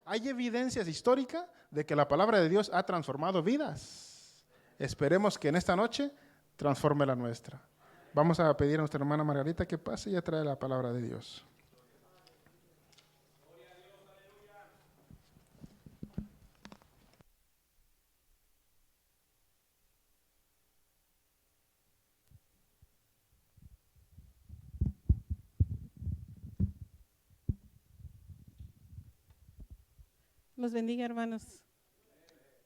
Hay evidencias históricas de que la palabra de Dios ha transformado vidas. Esperemos que en esta noche transforme la nuestra. Vamos a pedir a nuestra hermana Margarita que pase y trae la palabra de Dios. Los bendiga, hermanos.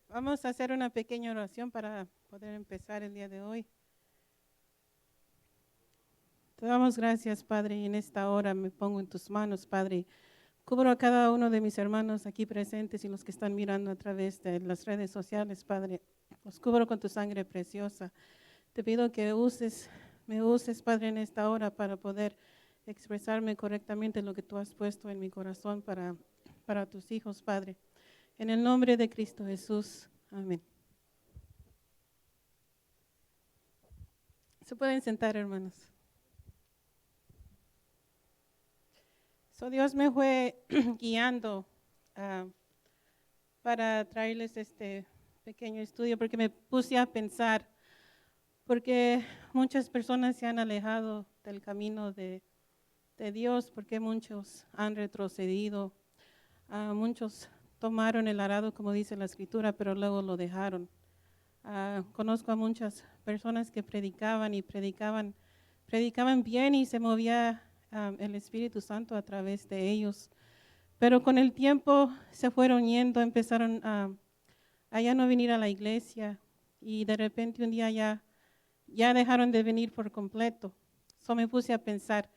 Vamos a hacer una pequeña oración para poder empezar el día de hoy. Te damos gracias, Padre, y en esta hora me pongo en tus manos, Padre. Cubro a cada uno de mis hermanos aquí presentes y los que están mirando a través de las redes sociales, Padre. Los cubro con tu sangre preciosa. Te pido que me uses, Padre, en esta hora para poder expresarme correctamente lo que tú has puesto en mi corazón para tus hijos, Padre. En el nombre de Cristo Jesús. Amén. Se pueden sentar, hermanos. Dios me fue guiando para traerles este pequeño estudio porque me puse a pensar, porque muchas personas se han alejado del camino de Dios, porque muchos han retrocedido, muchos tomaron el arado, como dice la Escritura, pero luego lo dejaron. Conozco a muchas personas que predicaban bien y se movía el Espíritu Santo a través de ellos. Pero con el tiempo se fueron yendo, empezaron a ya no venir a la iglesia y de repente un día ya dejaron de venir por completo. Me puse a pensar,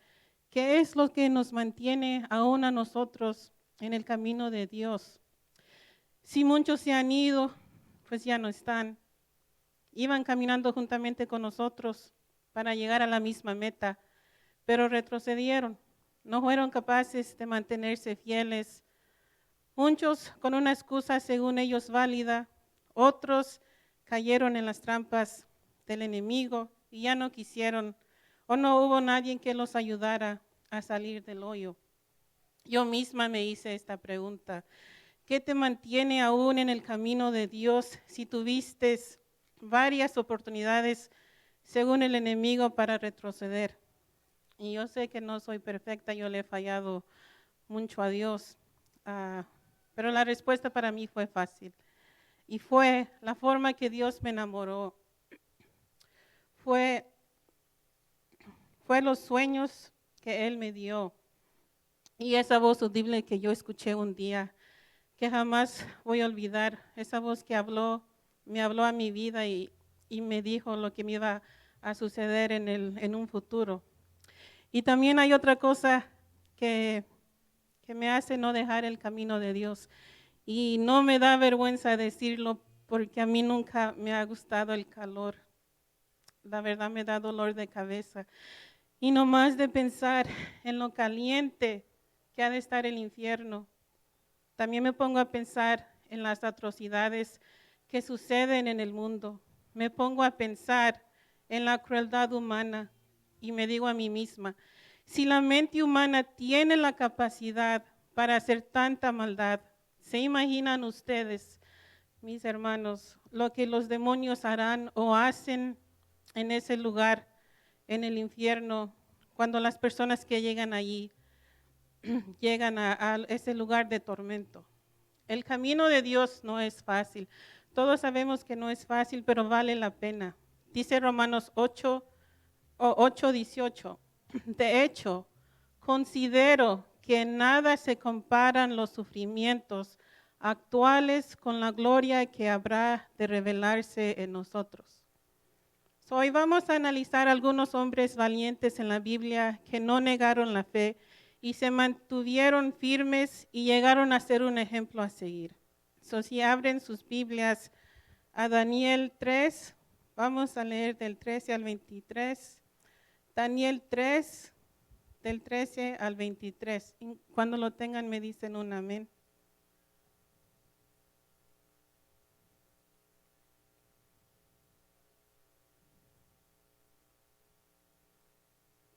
¿qué es lo que nos mantiene aún a nosotros en el camino de Dios? Si muchos se han ido, pues ya no están. Iban caminando juntamente con nosotros para llegar a la misma meta, pero retrocedieron. No fueron capaces de mantenerse fieles. Muchos con una excusa según ellos válida, otros cayeron en las trampas del enemigo y ya no quisieron o no hubo nadie que los ayudara a salir del hoyo. Yo misma me hice esta pregunta: ¿qué te mantiene aún en el camino de Dios si tuviste varias oportunidades según el enemigo para retroceder? Y yo sé que no soy perfecta, yo le he fallado mucho a Dios, pero la respuesta para mí fue fácil. Y fue la forma que Dios me enamoró. Fue los sueños que Él me dio. Y esa voz audible que yo escuché un día, que jamás voy a olvidar, esa voz que me habló a mi vida y me dijo lo que me iba a suceder en un futuro. Y también hay otra cosa que me hace no dejar el camino de Dios. Y no me da vergüenza decirlo porque a mí nunca me ha gustado el calor. La verdad me da dolor de cabeza. Y no más de pensar en lo caliente que ha de estar el infierno. También me pongo a pensar en las atrocidades que suceden en el mundo. Me pongo a pensar en la crueldad humana y me digo a mí misma, si la mente humana tiene la capacidad para hacer tanta maldad, ¿se imaginan ustedes, mis hermanos, lo que los demonios harán o hacen en ese lugar, en el infierno, cuando las personas que llegan allí llegan a ese lugar de tormento? El camino de Dios no es fácil. Todos sabemos que no es fácil, pero vale la pena. Dice Romanos 8:18. De hecho, considero que en nada se comparan los sufrimientos actuales con la gloria que habrá de revelarse en nosotros. Hoy vamos a analizar algunos hombres valientes en la Biblia que no negaron la fe y se mantuvieron firmes y llegaron a ser un ejemplo a seguir. Si abren sus Biblias a Daniel 3, vamos a leer del 13 al 23. Daniel 3, del 13 al 23. Cuando lo tengan me dicen un amén.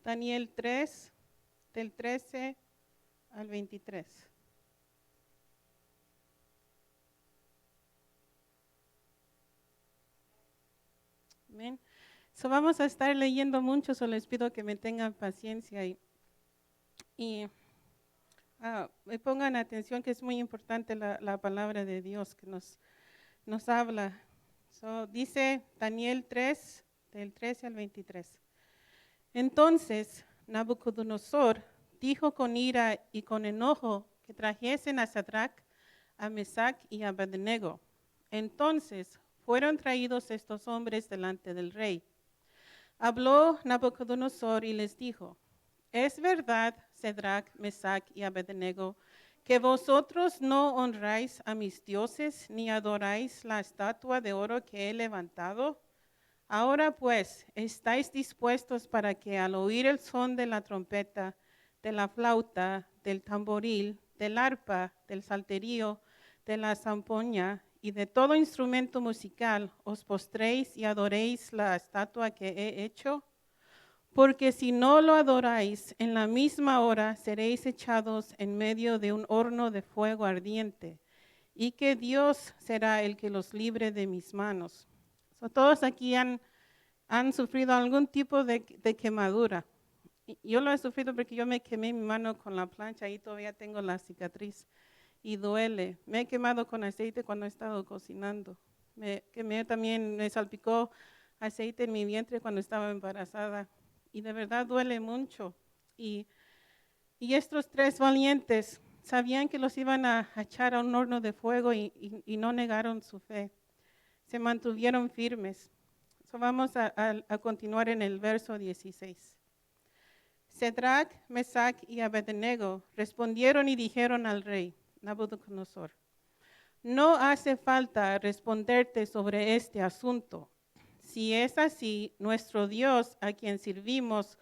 Daniel 3, del 13 al 23. Amén. So vamos a estar leyendo mucho, solo les pido que me tengan paciencia y me pongan atención, que es muy importante la palabra de Dios que nos habla. So, dice Daniel 3, del 13 al 23. Entonces Nabucodonosor dijo con ira y con enojo que trajesen a Sadrach, a Mesach y a Abednego. Entonces fueron traídos estos hombres delante del rey. Habló Nabucodonosor y les dijo: ¿Es verdad, Sadrach, Mesach y Abednego, que vosotros no honráis a mis dioses ni adoráis la estatua de oro que he levantado? Ahora pues, ¿estáis dispuestos para que al oír el son de la trompeta, de la flauta, del tamboril, del arpa, del salterio, de la zampoña y de todo instrumento musical, os postréis y adoréis la estatua que he hecho? Porque si no lo adoráis, en la misma hora seréis echados en medio de un horno de fuego ardiente, y que Dios será el que los libre de mis manos. So, todos aquí han sufrido algún tipo de quemadura. Yo lo he sufrido porque yo me quemé mi mano con la plancha y todavía tengo la cicatriz y duele. Me he quemado con aceite cuando he estado cocinando. Me salpicó aceite en mi vientre cuando estaba embarazada. Y de verdad duele mucho. Y estos tres valientes sabían que los iban a echar a un horno de fuego y no negaron su fe. Se mantuvieron firmes. So vamos a continuar en el verso 16. Sadrach, Mesach y Abednego respondieron y dijeron al rey Nabucodonosor: no hace falta responderte sobre este asunto. Si es así, nuestro Dios, a quien servimos,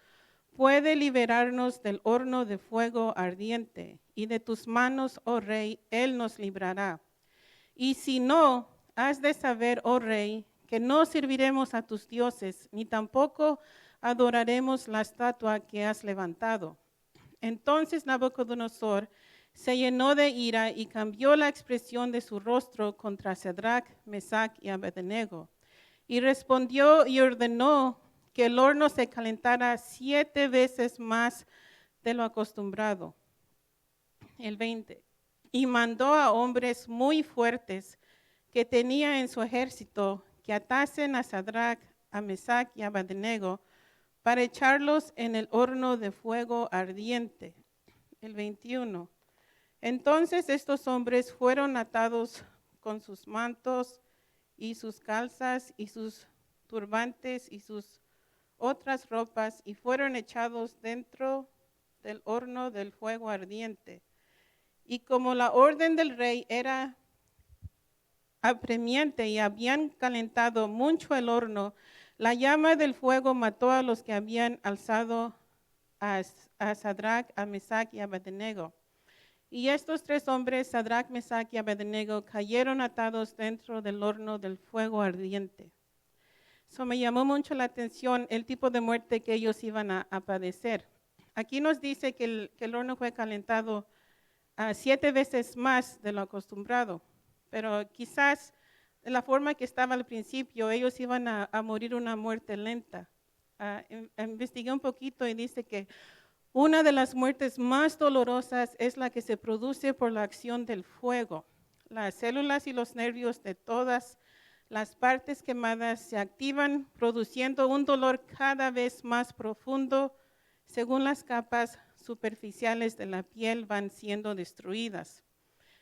puede liberarnos del horno de fuego ardiente, y de tus manos, oh rey, Él nos librará. Y si no, has de saber, oh rey, que no serviremos a tus dioses, ni tampoco adoraremos la estatua que has levantado. Entonces Nabucodonosor se llenó de ira y cambió la expresión de su rostro contra Sadrach, Mesach y Abednego. Y respondió y ordenó que el horno se calentara 7 veces más de lo acostumbrado. El 20. Y mandó a hombres muy fuertes que tenía en su ejército que atasen a Sadrach, a Mesach y a Abednego para echarlos en el horno de fuego ardiente. El 21. Entonces estos hombres fueron atados con sus mantos y sus calzas y sus turbantes y sus otras ropas y fueron echados dentro del horno del fuego ardiente. Y como la orden del rey era apremiante y habían calentado mucho el horno, la llama del fuego mató a los que habían alzado a Sadrach, a Mesach y a Abednego. Y estos tres hombres, Sadrach, Mesach y Abednego, cayeron atados dentro del horno del fuego ardiente. Eso me llamó mucho la atención el tipo de muerte que ellos iban a padecer. Aquí nos dice que el horno fue calentado 7 veces más de lo acostumbrado, pero quizás de la forma que estaba al principio, ellos iban a morir una muerte lenta. Investigué un poquito y dice que una de las muertes más dolorosas es la que se produce por la acción del fuego. Las células y los nervios de todas las partes quemadas se activan, produciendo un dolor cada vez más profundo según las capas superficiales de la piel van siendo destruidas.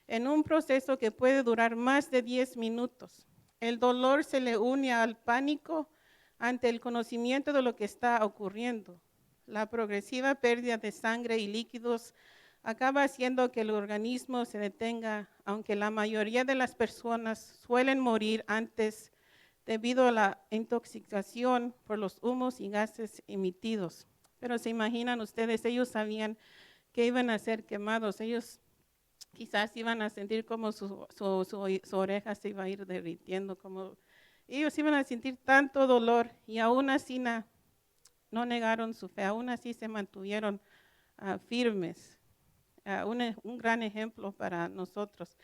En un proceso que puede durar más de 10 minutos, el dolor se le une al pánico ante el conocimiento de lo que está ocurriendo. La progresiva pérdida de sangre y líquidos acaba haciendo que el organismo se detenga, aunque la mayoría de las personas suelen morir antes debido a la intoxicación por los humos y gases emitidos. Pero se imaginan ustedes, ellos sabían que iban a ser quemados, ellos quizás iban a sentir como su oreja se iba a ir derritiendo, como ellos iban a sentir tanto dolor y aún así no negaron su fe, aún así se mantuvieron firmes. Un gran ejemplo para nosotros.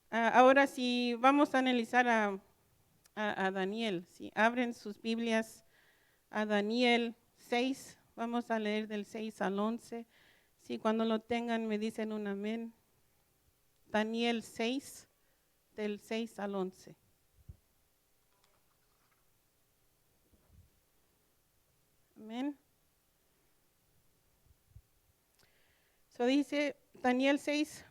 Ahora, si vamos a analizar a Daniel. Si abren sus Biblias a Daniel 6, vamos a leer del 6 al 11. Si cuando lo tengan me dicen un amén. Daniel 6, del 6 al 11. Amén. So dice Daniel 6,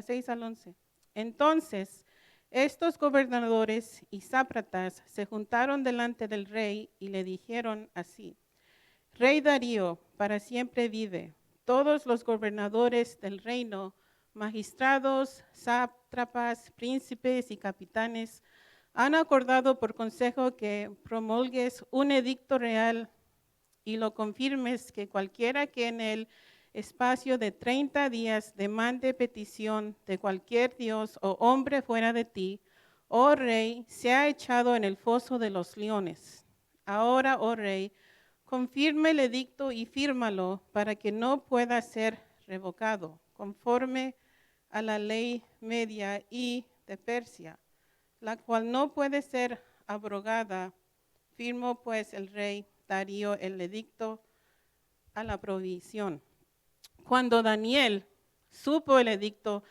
6 al 11. Entonces, estos gobernadores y sátrapas se juntaron delante del rey y le dijeron así: Rey Darío, para siempre vive. Todos los gobernadores del reino, magistrados, sátrapas, príncipes y capitanes, han acordado por consejo que promulgues un edicto real y lo confirmes, que cualquiera que en el espacio de 30 días demande petición de cualquier dios o hombre fuera de ti, oh rey, sea echado en el foso de los leones. Ahora, oh rey, confirme el edicto y fírmalo para que no pueda ser revocado, conforme a la ley media y de Persia, la cual no puede ser abrogada. Firmó pues el rey Darío el edicto a la provisión. Cuando Daniel supo el edicto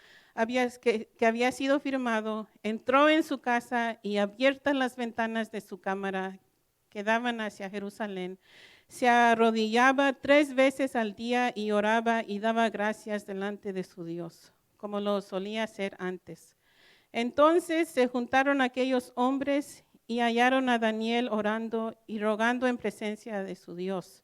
que había sido firmado, entró en su casa y, abiertas las ventanas de su cámara que daban hacia Jerusalén, se arrodillaba 3 veces al día y oraba y daba gracias delante de su Dios, como lo solía hacer antes. Entonces se juntaron aquellos hombres y hallaron a Daniel orando y rogando en presencia de su Dios.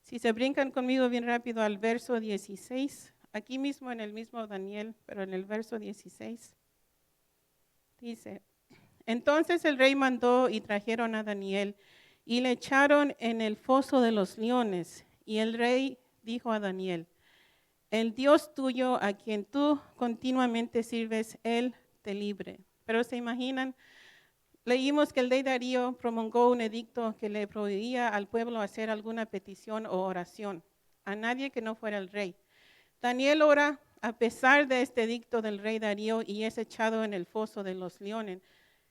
Si se brincan conmigo bien rápido al verso 16, aquí mismo en el mismo Daniel, pero en el verso 16, dice: Entonces el rey mandó y trajeron a Daniel y le echaron en el foso de los leones. Y el rey dijo a Daniel: El Dios tuyo, a quien tú continuamente sirves, Él te libre. Pero se imaginan, leímos que el rey Darío promulgó un edicto que le prohibía al pueblo hacer alguna petición o oración, a nadie que no fuera el rey. Daniel ora a pesar de este edicto del rey Darío y es echado en el foso de los leones.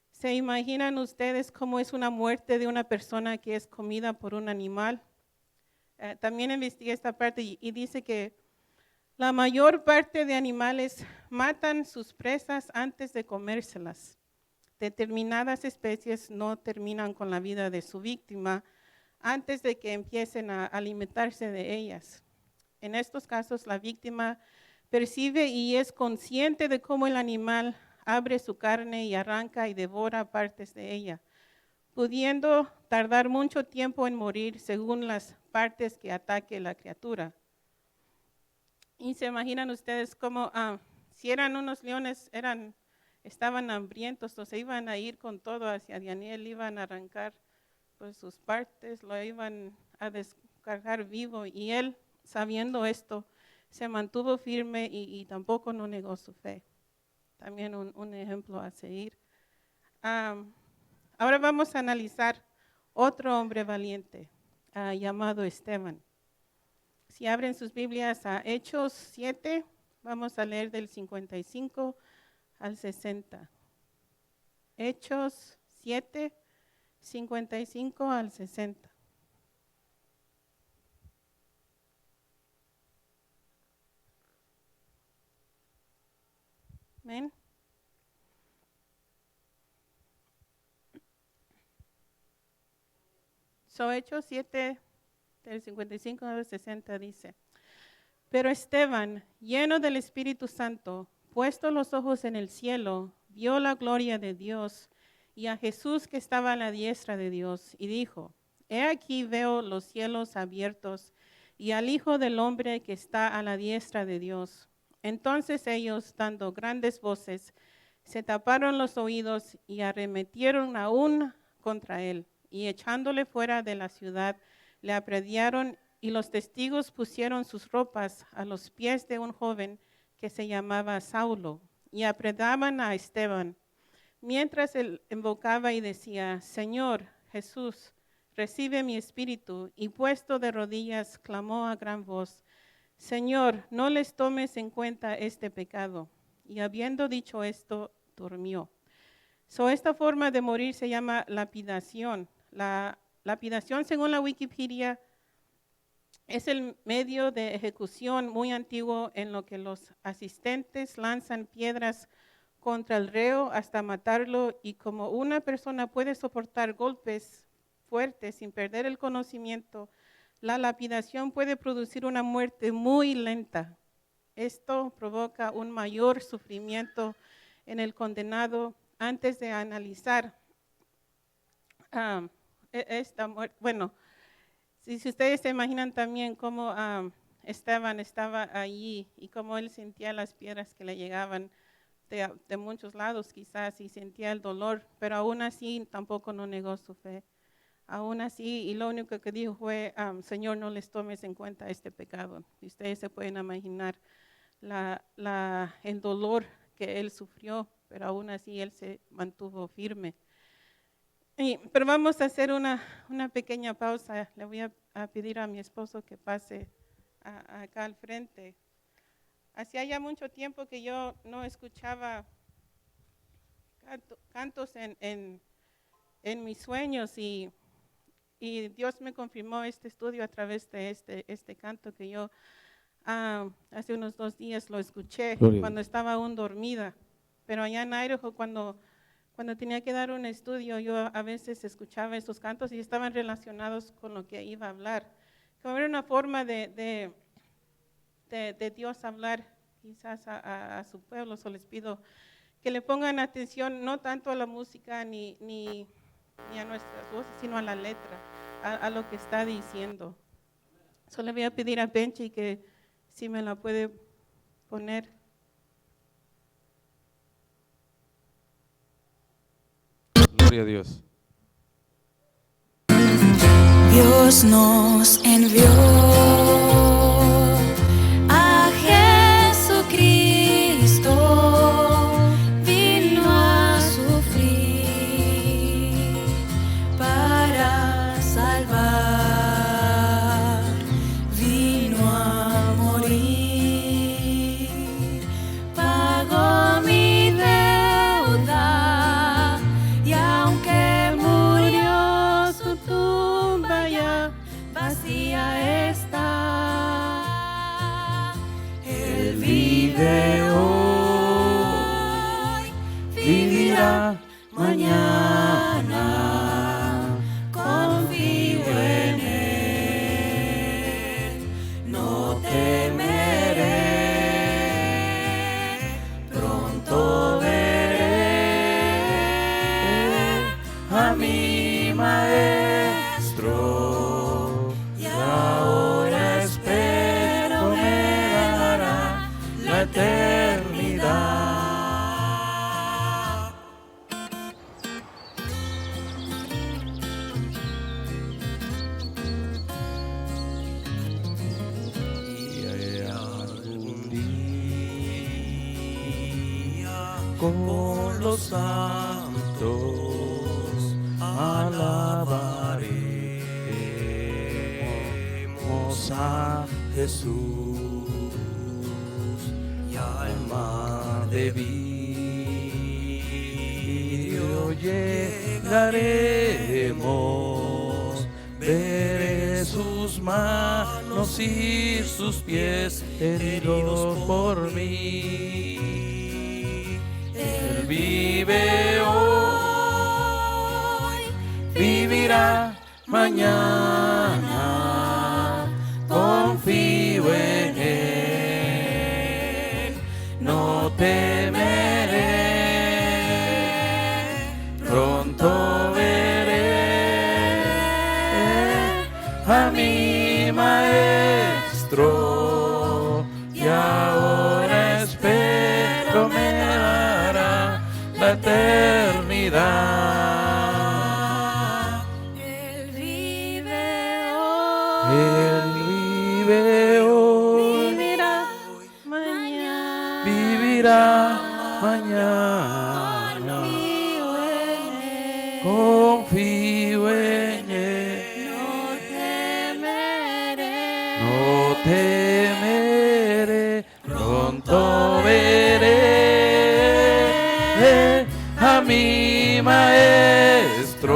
¿Se imaginan ustedes cómo es una muerte de una persona que es comida por un animal? También investigué esta parte y dice que la mayor parte de animales matan sus presas antes de comérselas. Determinadas especies no terminan con la vida de su víctima antes de que empiecen a alimentarse de ellas. En estos casos, la víctima percibe y es consciente de cómo el animal abre su carne y arranca y devora partes de ella, pudiendo tardar mucho tiempo en morir según las partes que ataque la criatura. Y se imaginan ustedes cómo, si eran unos leones, estaban hambrientos, o se iban a ir con todo hacia Daniel, iban a arrancar pues, sus partes, lo iban a descargar vivo, y él, sabiendo esto, se mantuvo firme y tampoco no negó su fe. También un ejemplo a seguir. Ahora vamos a analizar otro hombre valiente llamado Esteban. Si abren sus Biblias a Hechos 7, vamos a leer del 55 al 60. Hechos 7, 55 al 60. Amén. Hechos 7, del 55 al 60 dice: Pero Esteban, lleno del Espíritu Santo, puesto los ojos en el cielo, vio la gloria de Dios y a Jesús que estaba a la diestra de Dios, y dijo: He aquí veo los cielos abiertos y al Hijo del Hombre que está a la diestra de Dios. Entonces ellos, dando grandes voces, se taparon los oídos y arremetieron aún contra él, y echándole fuera de la ciudad, le aprediaron, y los testigos pusieron sus ropas a los pies de un joven que se llamaba Saulo, y apredaban a Esteban, mientras él invocaba y decía: Señor Jesús, recibe mi espíritu. Y puesto de rodillas, clamó a gran voz: Señor, no les tomes en cuenta este pecado. Y habiendo dicho esto, durmió. Esta forma de morir se llama lapidación. La lapidación, según la Wikipedia, es el medio de ejecución muy antiguo en lo que los asistentes lanzan piedras contra el reo hasta matarlo, y como una persona puede soportar golpes fuertes sin perder el conocimiento, la lapidación puede producir una muerte muy lenta. Esto provoca un mayor sufrimiento en el condenado. Antes de analizar esta muerte, bueno, si ustedes se imaginan también cómo Esteban estaba allí y cómo él sentía las piedras que le llegaban de muchos lados quizás, y sentía el dolor, pero aún así tampoco no negó su fe. Aún así, y lo único que dijo fue, Señor, no les tomes en cuenta este pecado. Y ustedes se pueden imaginar el dolor que él sufrió, pero aún así él se mantuvo firme. Pero vamos a hacer una pequeña pausa. Le voy a pedir a mi esposo que pase acá al frente. Hacía ya mucho tiempo que yo no escuchaba cantos en mis sueños, y Dios me confirmó este estudio a través de este canto que yo hace unos 2 días lo escuché cuando estaba aún dormida. Pero allá en Idaho, cuando tenía que dar un estudio, yo a veces escuchaba esos cantos y estaban relacionados con lo que iba a hablar. Como era una forma de Dios hablar quizás a su pueblo. So les pido que le pongan atención no tanto a la música ni a nuestras voces, sino a la letra, a lo que está diciendo. Solo le voy a pedir a Benji que si me la puede poner. Gloria a Dios. Dios nos envió a Jesucristo, vino a sufrir para salvar, vino a morir, pagó mi deuda, y aunque murió, su tumba ya vacía está. Él vive hoy, vivirá mañana. Confío en Él, no temeré. Pronto veré a mi Maestro, y ahora espero me dará la eternidad. Y algún día con los santos alabaremos a Jesús, y alma de vidrio llegaremos, veré sus manos y sus pies heridos por mí. Él vive hoy, vivirá mañana. Confío en Él, no temeré. Pronto veré a mi Maestro, y ahora espero me dará la eternidad. Él vive hoy, Él vive hoy, Vivirá mañana. vivirá mañana. Confío en Él, no temeré, no temeré. Pronto veré a mi maestro,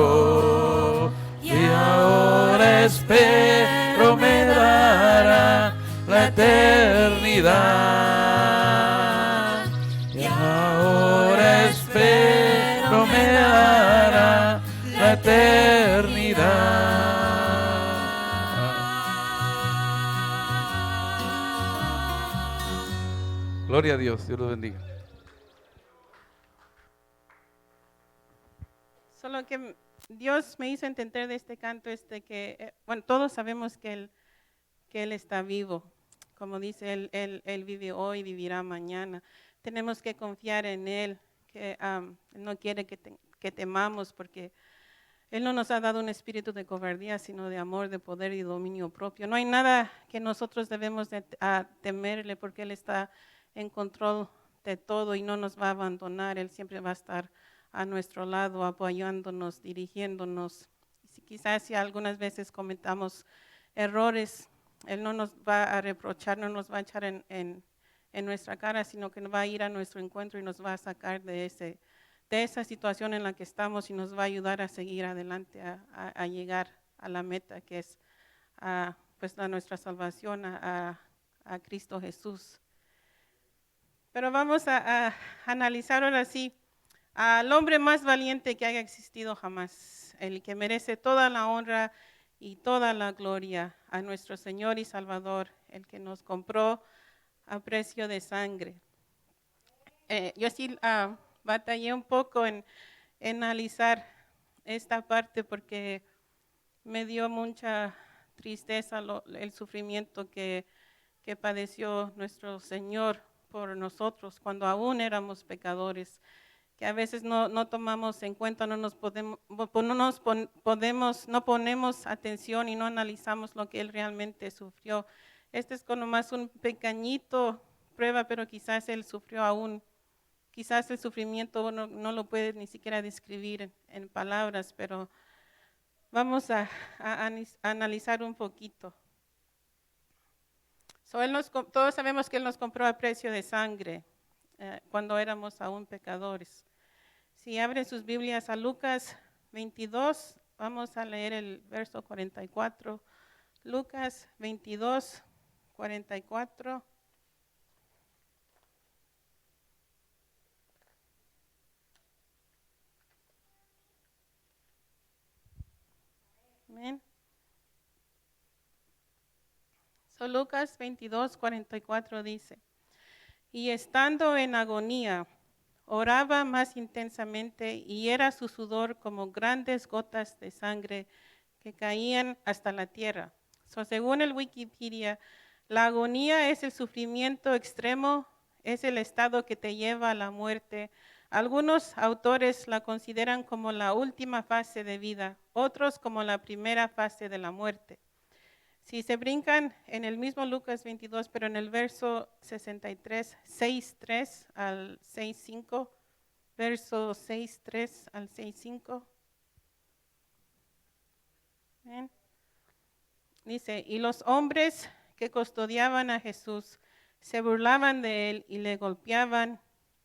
y ahora espero me dará la eternidad. Y ahora espero me dará la eternidad. Gloria a Dios, Dios los bendiga. Solo que Dios me hizo entender de este canto que, bueno, todos sabemos que Él está vivo. Como dice, Él vive hoy, vivirá mañana. Tenemos que confiar en Él, que Él no quiere que temamos, porque Él no nos ha dado un espíritu de cobardía, sino de amor, de poder y dominio propio. No hay nada que nosotros debemos de temerle, porque Él está en control de todo y no nos va a abandonar. Él siempre va a estar a nuestro lado, apoyándonos, dirigiéndonos. Quizás si algunas veces cometamos errores, Él no nos va a reprochar, no nos va a echar en nuestra cara, sino que va a ir a nuestro encuentro y nos va a sacar de esa situación en la que estamos y nos va a ayudar a seguir adelante, a llegar a la meta que es pues a nuestra salvación, a Cristo Jesús. Pero vamos a analizar ahora sí al hombre más valiente que haya existido jamás, el que merece toda la honra y toda la gloria, a nuestro Señor y Salvador, el que nos compró a precio de sangre. Yo sí batallé un poco en analizar esta parte porque me dio mucha tristeza el sufrimiento que padeció nuestro Señor por nosotros cuando aún éramos pecadores, que a veces no tomamos en cuenta, no ponemos atención y no analizamos lo que Él realmente sufrió. Este es como más un pequeñito prueba, pero quizás Él sufrió aún. Quizás el sufrimiento no lo puede ni siquiera describir en palabras, pero vamos a analizar un poquito. Todos sabemos que Él nos compró a precio de sangre cuando éramos aún pecadores. Si abren sus Biblias a Lucas 22, vamos a leer el verso 44. Lucas 22, 44. Amén. So, Lucas 22, 44 dice: y estando en agonía, oraba más intensamente y era su sudor como grandes gotas de sangre que caían hasta la tierra. So, según el Wikipedia, la agonía es el sufrimiento extremo, es el estado que te lleva a la muerte. Algunos autores la consideran como la última fase de vida, otros como la primera fase de la muerte. Si se brincan en el mismo Lucas 22, pero en el verso 63, 6.3 al 6.5, verso 6.3 al 6.5. ¿Ven? Dice, y los hombres que custodiaban a Jesús se burlaban de él y le golpeaban,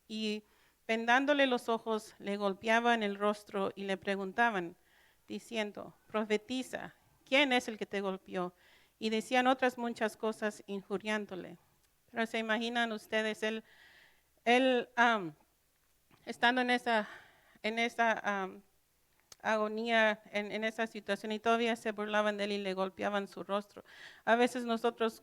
y vendándole los ojos le golpeaban el rostro y le preguntaban, diciendo, profetiza, ¿quién es el que te golpeó? Y decían otras muchas cosas injuriándole. Pero se imaginan ustedes, él estando en esa agonía, en esa situación, y todavía se burlaban de él y le golpeaban su rostro. A veces nosotros,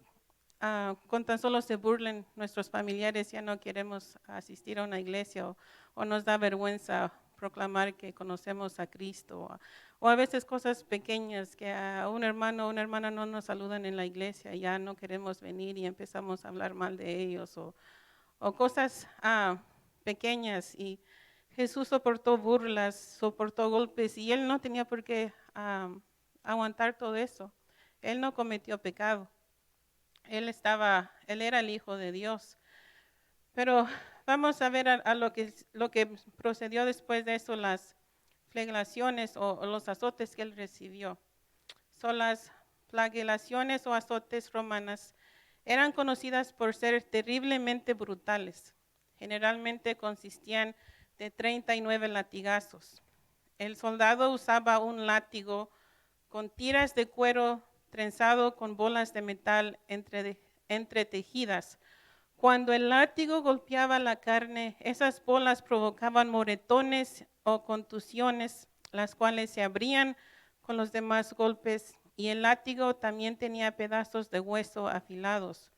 con tan solo se burlen nuestros familiares, ya no queremos asistir a una iglesia o nos da vergüenza proclamar que conocemos a Cristo. O a veces cosas pequeñas que a un hermano o una hermana no nos saludan en la iglesia, ya no queremos venir y empezamos a hablar mal de ellos o cosas pequeñas. Y Jesús soportó burlas, soportó golpes y Él no tenía por qué aguantar todo eso. Él no cometió pecado. Él era el Hijo de Dios. Pero vamos a ver a lo que procedió después de eso, las flagelaciones o los azotes que él recibió. Son las flagelaciones o azotes romanas. Eran conocidas por ser terriblemente brutales. Generalmente consistían de 39 latigazos. El soldado usaba un látigo con tiras de cuero trenzado con bolas de metal entretejidas. Cuando el látigo golpeaba la carne, esas bolas provocaban moretones o contusiones, las cuales se abrían con los demás golpes, y el látigo también tenía pedazos de hueso afilados,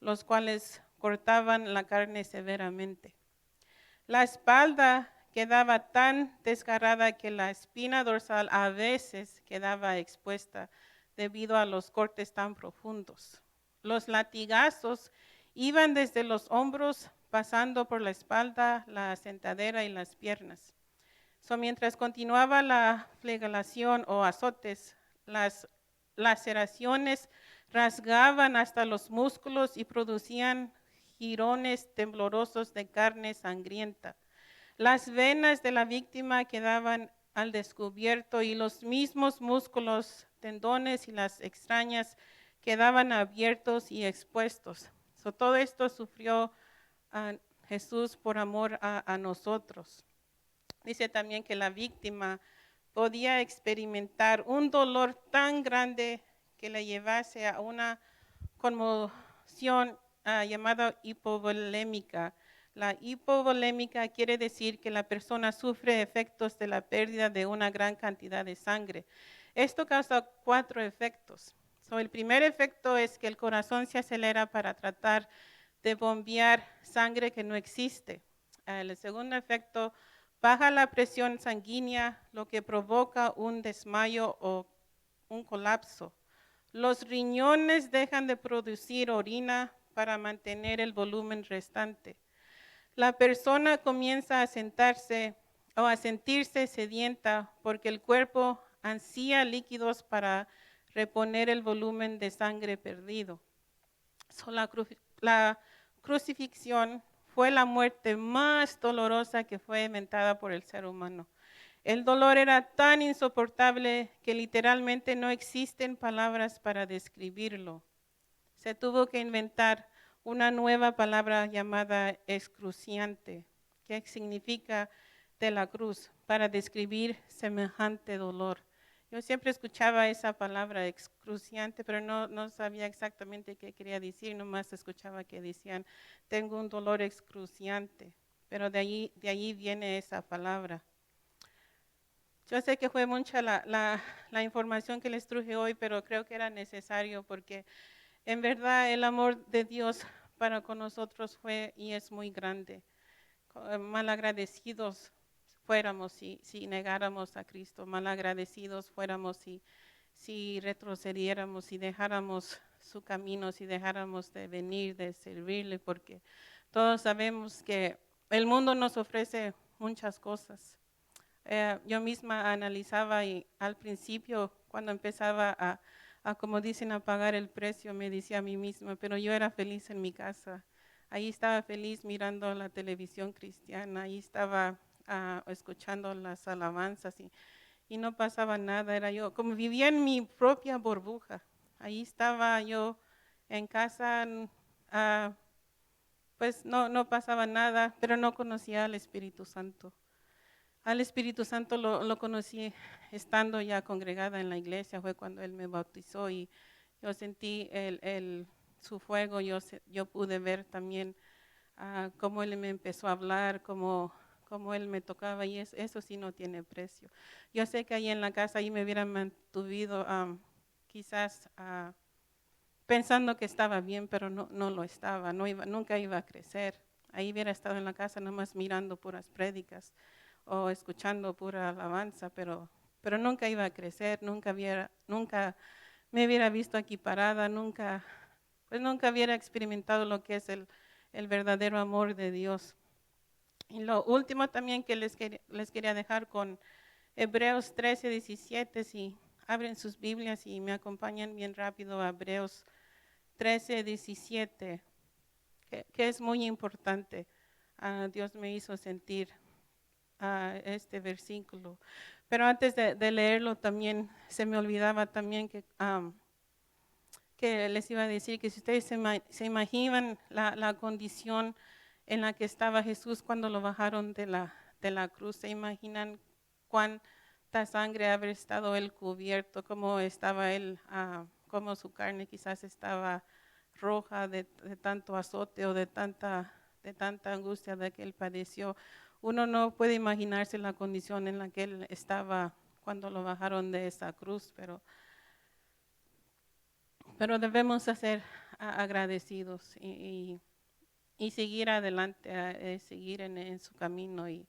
los cuales cortaban la carne severamente. La espalda quedaba tan desgarrada que la espina dorsal a veces quedaba expuesta debido a los cortes tan profundos. Los latigazos iban desde los hombros, pasando por la espalda, la sentadera y las piernas. Mientras continuaba la flagelación o azotes, las laceraciones rasgaban hasta los músculos y producían jirones temblorosos de carne sangrienta. Las venas de la víctima quedaban al descubierto y los mismos músculos, tendones y las extrañas quedaban abiertos y expuestos. Todo esto sufrió Jesús por amor a nosotros. Dice también que la víctima podía experimentar un dolor tan grande que le llevase a una conmoción llamada hipovolémica. La hipovolémica quiere decir que la persona sufre efectos de la pérdida de una gran cantidad de sangre. Esto causa 4 efectos. El primer efecto es que el corazón se acelera para tratar de bombear sangre que no existe. El segundo efecto, baja la presión sanguínea, lo que provoca un desmayo o un colapso. Los riñones dejan de producir orina para mantener el volumen restante. La persona comienza a sentarse o a sentirse sedienta porque el cuerpo ansía líquidos para reponer el volumen de sangre perdido. La crucifixión fue la muerte más dolorosa que fue inventada por el ser humano. El dolor era tan insoportable que literalmente no existen palabras para describirlo. Se tuvo que inventar una nueva palabra llamada excruciante, que significa de la cruz, para describir semejante dolor. Yo siempre escuchaba esa palabra excruciante, pero no sabía exactamente qué quería decir, nomás escuchaba que decían, tengo un dolor excruciante, pero de ahí viene esa palabra. Yo sé que fue mucha la información que les traje hoy, pero creo que era necesario porque en verdad el amor de Dios para con nosotros fue y es muy grande. Malagradecidos fuéramos si negáramos a Cristo, malagradecidos fuéramos si retrocediéramos, si dejáramos su camino, si dejáramos de venir, de servirle, porque todos sabemos que el mundo nos ofrece muchas cosas. Yo misma analizaba y al principio cuando empezaba como dicen, a pagar el precio, me decía a mí misma, pero yo era feliz en mi casa. Ahí estaba feliz mirando la televisión cristiana, ahí estaba escuchando las alabanzas y no pasaba nada. Era yo, como vivía en mi propia burbuja. Ahí estaba yo en casa, pues no pasaba nada, pero no conocía al Espíritu Santo. Al Espíritu Santo lo conocí estando ya congregada en la iglesia, fue cuando Él me bautizó y yo sentí su fuego, yo pude ver también cómo Él me empezó a hablar, cómo Él me tocaba y eso sí no tiene precio. Yo sé que ahí en la casa ahí me hubieran mantuvido quizás pensando que estaba bien, pero no lo estaba, nunca iba a crecer. Ahí hubiera estado en la casa nomás mirando puras prédicas o escuchando pura alabanza, pero nunca iba a crecer, nunca me hubiera visto aquí parada, nunca hubiera experimentado lo que es el verdadero amor de Dios. Y lo último también que les quería dejar con Hebreos 13:17, si abren sus Biblias y me acompañan bien rápido a Hebreos 13:17, que es muy importante. Dios me hizo sentir este versículo. Pero antes de leerlo también se me olvidaba también que les iba a decir que si ustedes se imaginan la condición en la que estaba Jesús cuando lo bajaron de de la cruz. ¿Se imaginan cuánta sangre haber estado él cubierto? Cómo estaba él, cómo su carne quizás estaba roja de tanto azote o de tanta angustia de que él padeció. Uno no puede imaginarse la condición en la que él estaba cuando lo bajaron de esa cruz, pero debemos ser agradecidos y seguir adelante, seguir en su camino y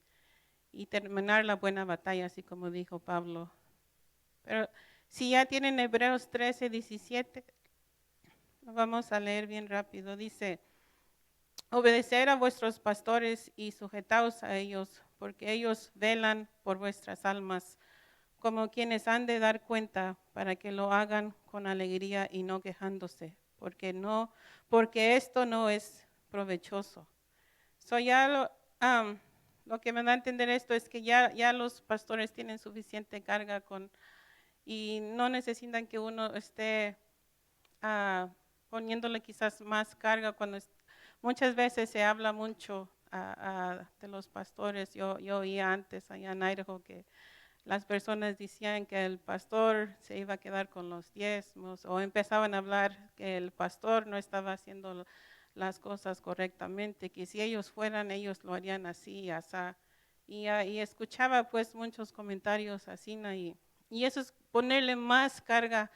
terminar la buena batalla, así como dijo Pablo. Pero si ya tienen Hebreos 13:17, lo vamos a leer bien rápido. Dice: obedecer a vuestros pastores y sujetaos a ellos, porque ellos velan por vuestras almas, como quienes han de dar cuenta, para que lo hagan con alegría y no quejándose, porque esto no es provechoso. Ya lo que me da a entender esto es que ya los pastores tienen suficiente carga y no necesitan que uno esté poniéndole quizás más carga muchas veces se habla mucho de los pastores. Yo oía antes allá en Idaho que las personas decían que el pastor se iba a quedar con los diezmos, o empezaban a hablar que el pastor no estaba haciendo las cosas correctamente, que si ellos fueran, ellos lo harían así y así. Y escuchaba pues muchos comentarios así, y eso es ponerle más carga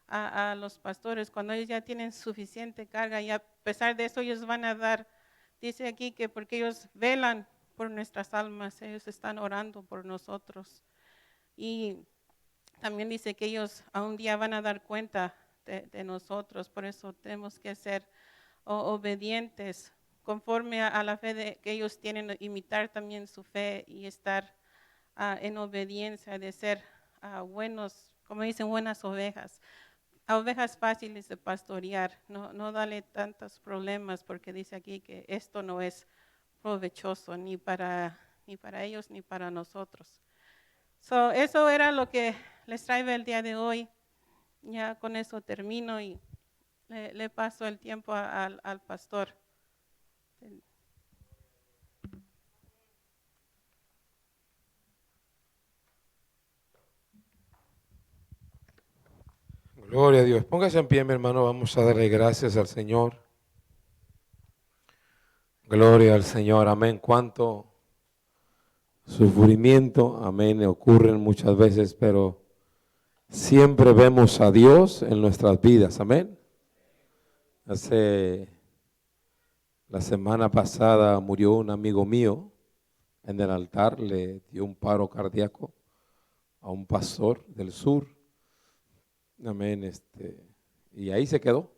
a los pastores cuando ellos ya tienen suficiente carga, y a pesar de eso ellos van a dar, dice aquí que porque ellos velan por nuestras almas, ellos están orando por nosotros. Y también dice que ellos a un día van a dar cuenta de nosotros, por eso tenemos que ser obedientes conforme a la fe que ellos tienen, imitar también su fe y estar en obediencia, de ser buenos, como dicen, buenas ovejas. A ovejas fáciles de pastorear, no darle tantos problemas, porque dice aquí que esto no es provechoso ni para ellos ni para nosotros. Eso era lo que les traigo el día de hoy. Ya con eso termino y le paso el tiempo al pastor. Gloria a Dios. Póngase en pie, mi hermano. Vamos a darle gracias al Señor. Gloria al Señor. Amén. Cuánto sufrimiento, amén, ocurren muchas veces, pero siempre vemos a Dios en nuestras vidas. Amén. La semana pasada murió un amigo mío en el altar. Le dio un paro cardíaco a un pastor del sur. Amén. Y ahí se quedó.